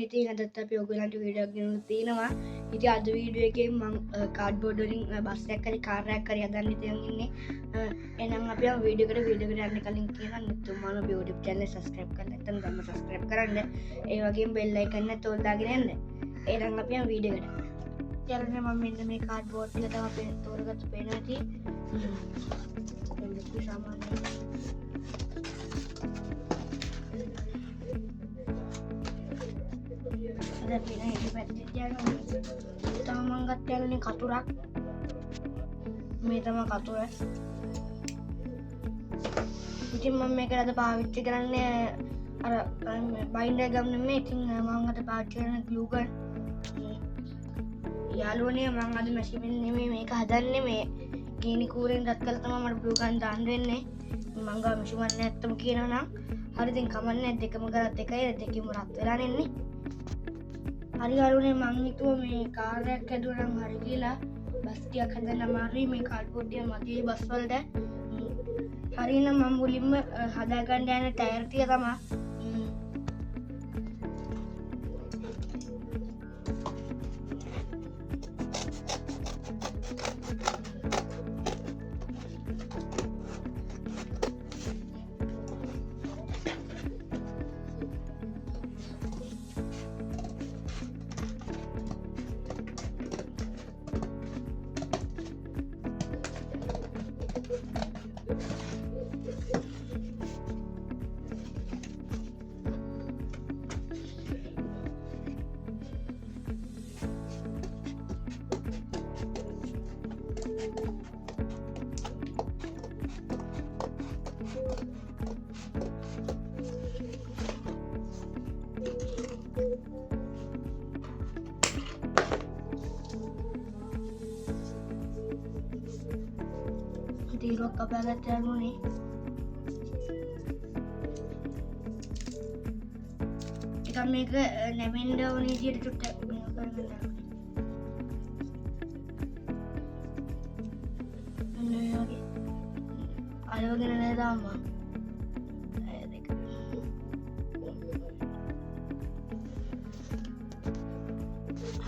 ඉතින් අදත් අපි ඔයගලන්ට වීඩියෝ එකක් ගෙනල්ලා තිනවා. ඉතින් අද වීඩියෝ එකේ මම කාඩ්බෝඩ් වලින් බස් එකක් හරි කාර් එකක් හරි හදන්න ඉතින් ඉන්නේ. එහෙනම් අපි යමු වීඩියෝ එකට යන්න කලින් කියනවා නිතුමාන ඔබේ YouTube channel subscribe කරලා නැත්නම් දැන්ම subscribe කරන්න. ඒ වගේම bell icon එක තෝල් දාගෙන යන්න. එහෙනම් අපි යමු වීඩියෝ එකට. ඊළඟට මම මෙන්න මේ කාඩ්බෝඩ් එක තමයි අපි තෝරගත්ත පේනවා ඇති. ලොකු සාමාන්‍ය පින හිටි පැත්තේ තියනවා. තම මං ගත්ත යන්නේ කතුරක්. මේ තමයි කතුර. ඉතින් මම මේක අද පාවිච්චි කරන්නේ අර බයින්ඩර් ගම් නෙමෙයි. ඉතින් මම අද පාවිච්චි කරන ග්ලූ ගන්. යාළුවනේ මම අද මැෂින් නෙමෙයි මේක හදන්නේ මේ ගීනි කූරෙන් රත් කරලා තමයි මට ග්ලූ ගන් දාන්න වෙන්නේ. මං ගා මැෂින් නැත්තම කියනවා නම් හරි දැන් කමන්නේ දෙකම කරත් එකයි දෙකම රත් වෙලා නෙන්නේ. හරි හරුනේ මං හිතුවා මේ කාර් එකක් හදුවා නම් හරි කියලා බස් ටිකක් හදන්න අමාරුයි මේ කාඩ්බෝඩ් එක මැදි බස් වලට. හරිනම් මම මුලින්ම හදා ගන්න යන ටයර් ටික තමයි තීරුවක් කපාගත්ත යනුනේ. ටිකක් මේක නැවෙන්න ඕන විදියට චුට්ටක් මේක කරගන්න ඕනේ. මේ වගේ අලවගෙන නේද දාම්මා.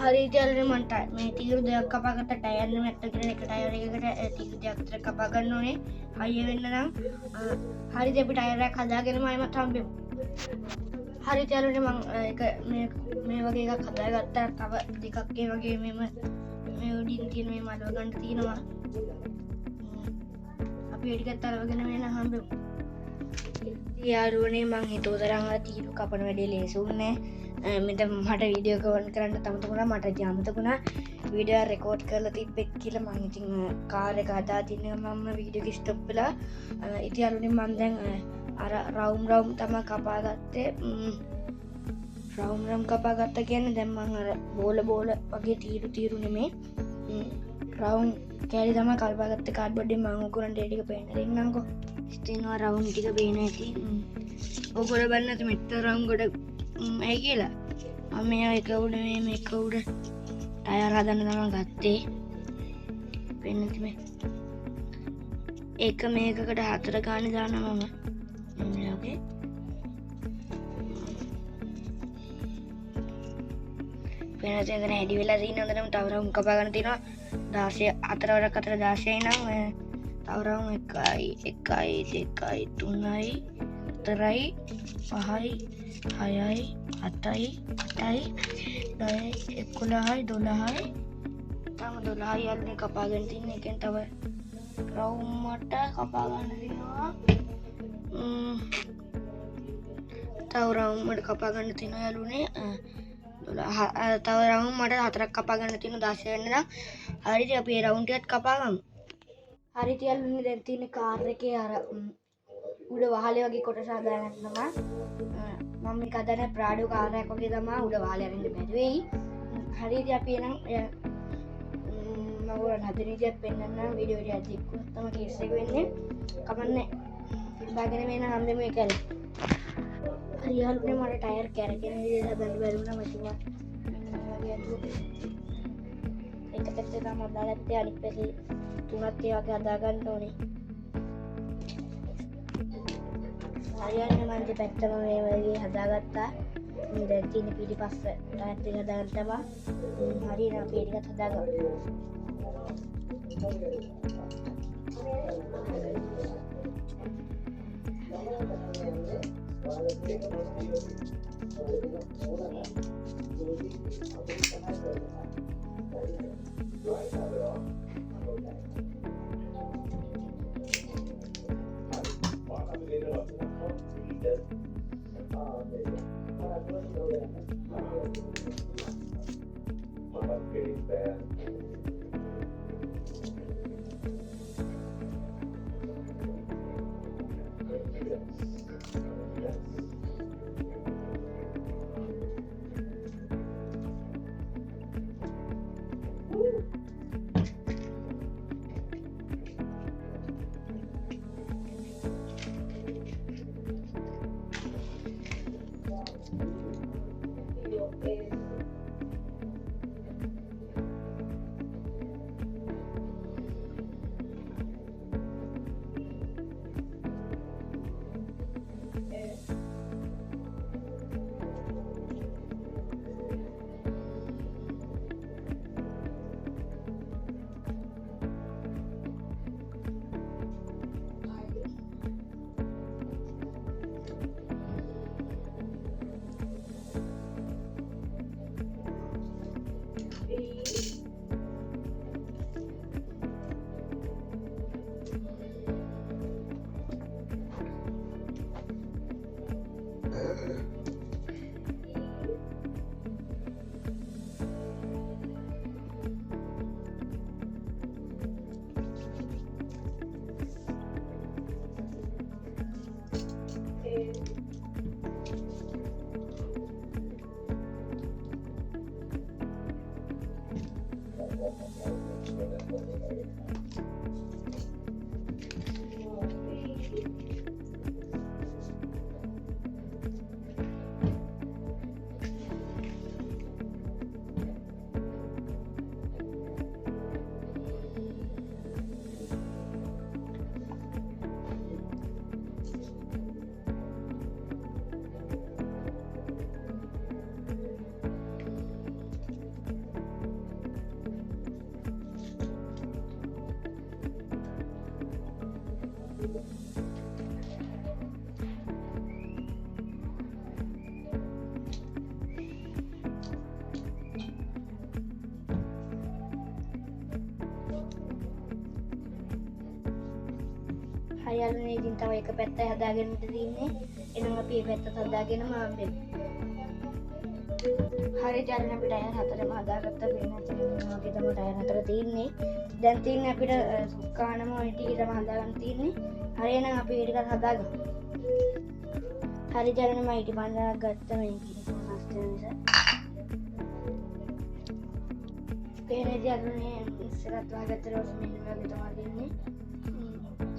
හරි ඉතින් මන්ට මේ තීරු දෙකක් කපාගත්ත ටයර් නෙමෙයි අත්ත කියන එක ටයර් එකකට තීරු දෙකක් විතර කපා ගන්න ඕනේ. හයිය වෙන්න නම් හරිද අපි ටයර් එකක් හදාගෙනම ආයෙමත් හම්බෙමු. හරි ඉතින් මම ඒක මේ වගේ එකක් හදාගත්තා. තව දෙකක් ඒ වගේ මේ උඩින් තියෙන මේ මඩව ගන්න තියෙනවා. අපි ඒ ටිකත් අරගෙන වෙන හම්බෙමු. යාළුවනේ මං හිතුව තරම් අර තීරු කපන වැඩේ ලේසුන්නේ මෙතන මට වීඩියෝ එක ඔන් කරන්න තමතුණා මට ජාමතකුණා වීඩියෝ එක රෙකෝඩ් කරලා තිබ්බෙත් කියලා මං ඉතින් කාර් එක හදා තින්නේ මම වීඩියෝ එක ස්ටොප් වෙලා ඉතින් අලුනේ මං දැන් අර රවුම් තමයි කපාගත්තේ රවුම් කපාගත්ත කියන්නේ දැන් මං අර බෝල වගේ තීරු නෙමේ රවුම් කැලි තමයි කල්පාගත්තේ කාඩ්බෝඩ් එකෙන් මං උගුරන්ට ඒ ටික පේන්න දෙන්නම්කෝ ඉතින් ඔය රවුම් ටික පේන ඇති ඔයගොල්ලෝ බලන්නත් මෙතන රවුම් ගොඩ ඇයි කියලා මම මේක උඩ මේක උඩ ටයර් හදන්න තමයි ගත්තේ වෙන්නේ මේ එක මේකකට 4 ගානේ දානවා මම එන්නේ ඔකේ වෙනස එතන හැඩි වෙලා තියෙන හොඳටම තව රවුම් කපා ගන්න තියෙනවා 16 4 වරක් අතර 16යි නම් තව රවුම් 1යි 2යි 3යි 4යි 5යි 6යි 7යි 8යි 9යි 11යි 12යි තම 12යි යන්නේ කපාගෙන තියෙන එකෙන් තව රවුම් මට කපා ගන්න තියෙනවා තව රවුම් මට කපා ගන්න තියෙනවා යාළුවනේ 12 තව රවුම් මට 4ක් කපා ගන්න තියෙනවා 16 වෙනිදා හරිද අපි ඒ රවුම් ටිකත් කපා ගමු හරිද යාළුවනේ දැන් තියෙන කාර් එකේ අර උඩ වහලේ වගේ කොටස හදාගන්න තමයි මම මේක හදන්නේ ප්‍රාඩෝ කාර් එකක් වගේ තමයි උඩ වහලේ අරින්න බැරි වෙයි හරිද අපි එහෙනම් මම ඔයාලට හදන විදිහට පෙන්නන්න වීඩියෝ එක දික්කුත් තමයි කේස් එක වෙන්නේ කමන්නේ දාගෙන මේන හන්දෙම එකල හරි යාළුවනේ මට ටයර් කැරකෙන විදිහට හදන්න බැරි වුණා මට වගේ එක පැත්තේ තමයි දාගත්තේ අනිත් පැත්තේ තුනක් ඒ වගේ හදා ගන්න ඕනේ හරියන්නේ මම දෙපැත්තම මේ වගේ හදාගත්තා දැන් තියෙන පිටිපස්ස ටයර් එක හදාගන්න තමයි හරියට අපි ටිකක් හදාගමු. හරියන්නේ ඉතින් තව එක පැත්තයි හදාගෙන තියෙන්නේ. එහෙනම් අපි මේ පැත්තත් හදාගෙනම ආවෙමු. හරියට යන අපිට ටයර් හතරම හදාගත්තා වෙන වගේ තමයි ටයර් හතර තියෙන්නේ. දැන් තියෙන්නේ අපිට සුක්කානම ඔය ටික තමයි හදාගන්න තියෙන්නේ. හරියනම් අපි මේ ටිකත් හදාගමු. හරියට යන මම ඊට පන්දරක් ගත්තා මේ කිසිම නස්තන නිසා. පේනදී අරුනේ ඉස්සරහට වහගත්ත රෝස් මෙන්න වගේ තමයි දෙන්නේ.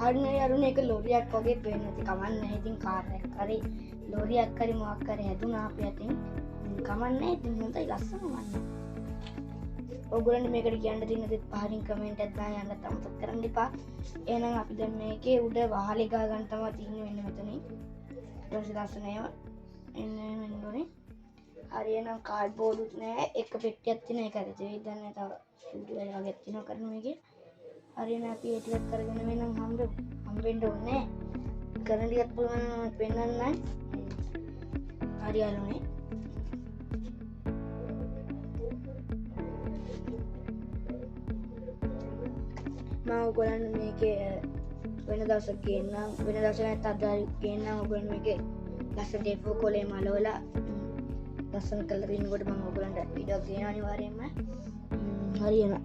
හරිනේ අරුනේ එක ලෝරියක් වගේ පේන්න නැති කමන්නේ. ඉතින් කාර් එකක් හරි ලෝරියක් හරි මොකක් හරි හැදුනා අපි අතින්. කමන්නේ ඉතින් හොඳයි ලස්සන වන්නේ. ඔයගොල්ලන්ට මේකට කියන්න තියෙන දේ පහලින් කමෙන්ට් එකක් දාන්න යන්න අමතක කරන්න එපා. එහෙනම් අපි දැන් මේකේ උඩ වහලේ ගා ගන්න තමයි තියෙන්නේ වෙන මෙතනින්. ඊට පස්සේ ලස්සන ඒවා එන්න ඕනේ. හරියනම් කාඩ්බෝඩ් උත් නෑ එක පෙට්ටියක් තියෙන එක ඇති වෙයි දැන් තව ස්ටුඩියෝ එක වගේ තියෙනවා කරන මේකේ. හරියනම් අපි ඒ ටිකත් කරගෙන වෙනම් හම්බෙන්න ඕනේ. කරන ටිකත් පුළුවන් පෙන්නන්නයි. හරියන්නේ මම ඔයගොල්ලන්ට මේකේ වෙන දවසක් ගේන්නම් වෙන දවසක් නැත්නම් අද ගේන්නම් ඔයගොල්ලන්ට මේකේ ලස්සන ටේප් කොලේ මලවලා ලස්සන කලර් ඉන්නකොට මම ඔයගොල්ලන්ට වීඩියෝ එකක් ගේනවා අනිවාර්යයෙන්ම හරියනවා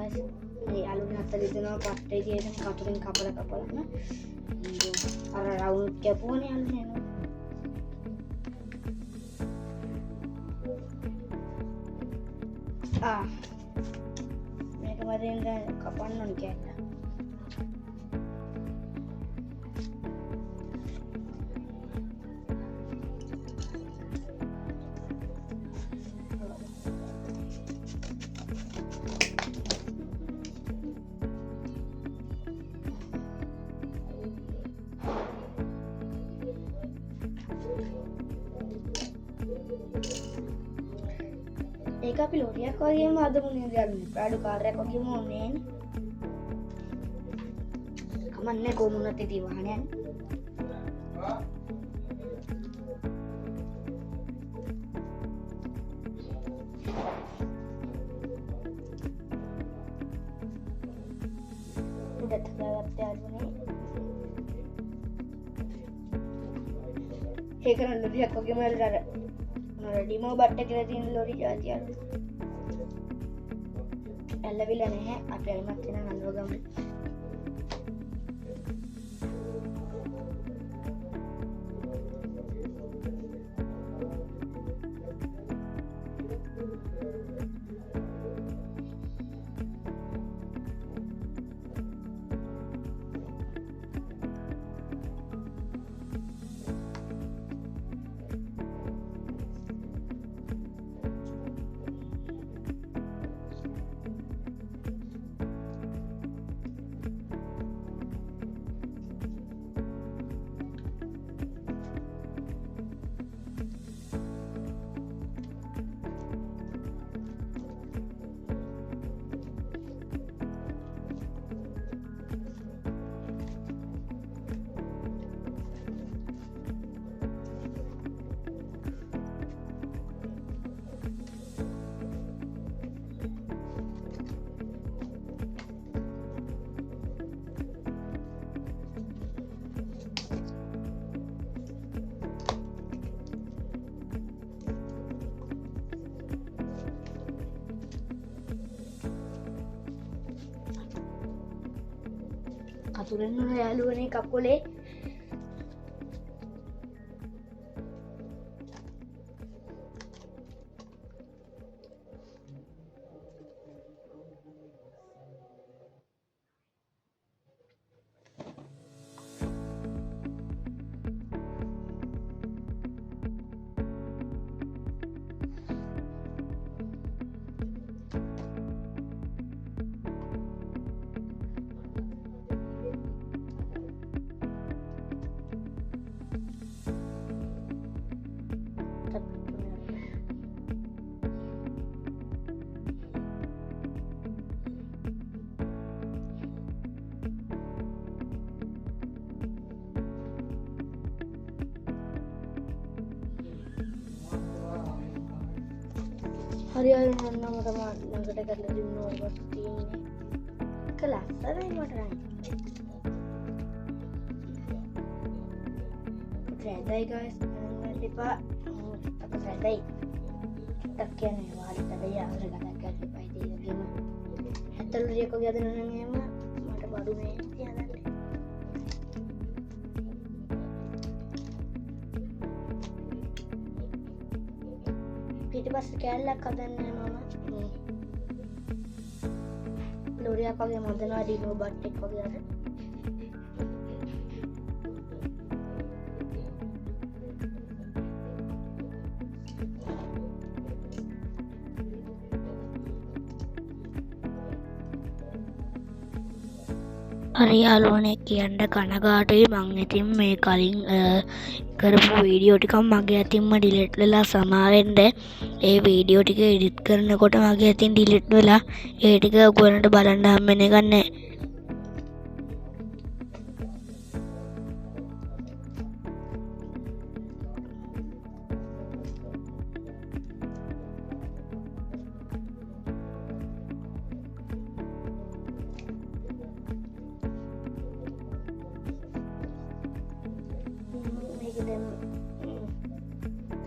guys. Ini alunnya tadi itu nama partai dia kan katurin kapal-kapalnya. Arah round kepo nih alunnya. Mereka kemarin kan kapan non kayaknya. ඒක අපි ලෝරියක් වගේම හදමු නේද යාළුවනේ. ප්‍රාඩු කාර්යයක් වගේම ඕනේ නේ. කමන්නේ කොමුණත් ඉතින් වාහනේ යන්නේ. උඩට දාගත්ත යාළුවනේ. ඒක නම් ලෝරියක් වගේම යාළුවා ඩිමෝ බට්ට කියලා තියෙන ලෝරි ජාතියක් ඇල්ලවිලා නැහැ අපි අයිමත් වෙන නන්දව ගමු කතුරෙන් උන යාළුවනේ කකුලේ හරි අය නන්නම තමයි ළඟට කරලා දුන්න ඔයවත් තියෙන්නේ කලස්සරයි මට නයි රැඳයි guys ගන්න එපා අප රැඳයි ටිකක් කියන්නේ වාලිට බෑ අර ගණන් ගන්න එපා ඉතින් ඒකම 70 රියක වගේ හදන නම් එහෙම මට බඩු මේ තියාගන්න ඊට පස්සේ කෑල්ලක් හදන්නේ මම ලෝරියක් වගේ හදනවා ඩිනෝ බට් එක වගේ අර හරි යාළුවනේ කියන්න කනගාටුයි මං ඉතින් මේ කලින් කරපු වීඩියෝ ටිකක් මගේ අතින්ම ඩිලීට් වෙලා සමාවෙන්න ඒ වීඩියෝ ටික එඩිට් කරනකොට මගේ අතින් ඩිලීට් වෙලා ඒ ටික ඔයගොල්ලන්ට බලන්න හම්බෙන්නේ එකක් නැහැ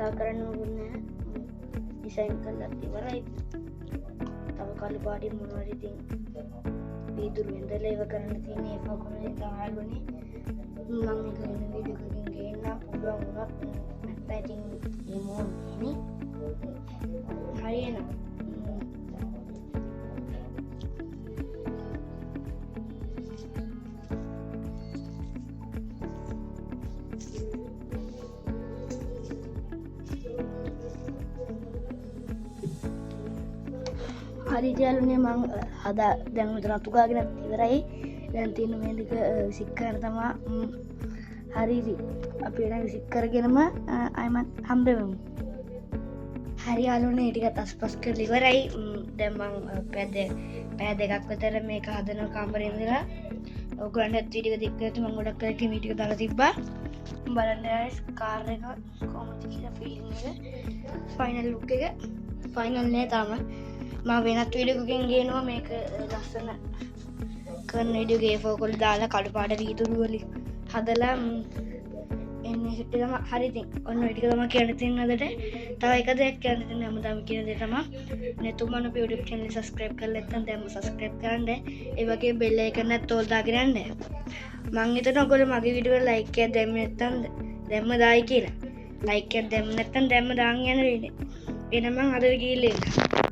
තව කරන්න ඕනේ ඩිසයින් කරලා ඉවරයි. තව කළු පාටින් මොනවද ඉතින් වීදුරු වෙන්දලා ඒව කරන්න තියෙන ඒ ෆෝකල් වලින් තමයි යාළුවනේ මම එක වෙන වීඩියෝ එකකින් ගේන්න පුළුවන් වුණත් නැත්නම් ඉතින් එමු නේ හරි එහෙනම් හරි යාළුවනේ මම අද දැන් මෙතන අතුගාගෙන ඉවරයි දැන් තියෙන මේ දෙක විසික් කරන්න තමයි හරි ඉතින් අපි එන විසික් කරගෙනම ආයමත් හම්බ වෙමු හරි යාළුවනේ ටික තස්පස් කරලා ඉවරයි දැන් මම පැය දෙකක් විතර මේක හදන කාමරේ ඉඳලා ඔයගොල්ලන්ට වීඩියෝ එක දික් කරලා මම ගොඩක් කලකින් වීඩියෝ එක දාලා තිබ්බා බලන්න guys කාර් එක කොහොමද කියලා ෆීලිං එක ෆයිනල් ලුක් එක ෆයිනල් නේ තාම මම වෙනත් වීඩියෝ එකකින් ගේනවා මේක ලස්සන කරන වීඩියෝ ගේ ෆෝකල් දාලා කළු පාට වීදුරු වලින් හදලා එන්නේ හිට තමයි හරි ඉතින් ඔන්න ඔය ටික තමයි කියන්න තියෙන අදට තව එක දෙයක් කියන්න තියෙන හැමදාම කියන දේ තමයි නැතුමන YouTube channel එක subscribe කරලා නැත්නම් දැන්ම subscribe කරන්න ඒ වගේ bell icon එකත් ඕල් දාගෙන යන්න මම හිතනවා ඔයගොල්ලෝ මගේ වීඩියෝ එක like එකක් දැම්මේ නැත්නම් දැම්ම දායි කියලා like එකක් දැම්ම නැත්නම් දැම්ම දාන් යන වෙන්නේ එහෙනම් මම අද ගිහිල්ලා එන්න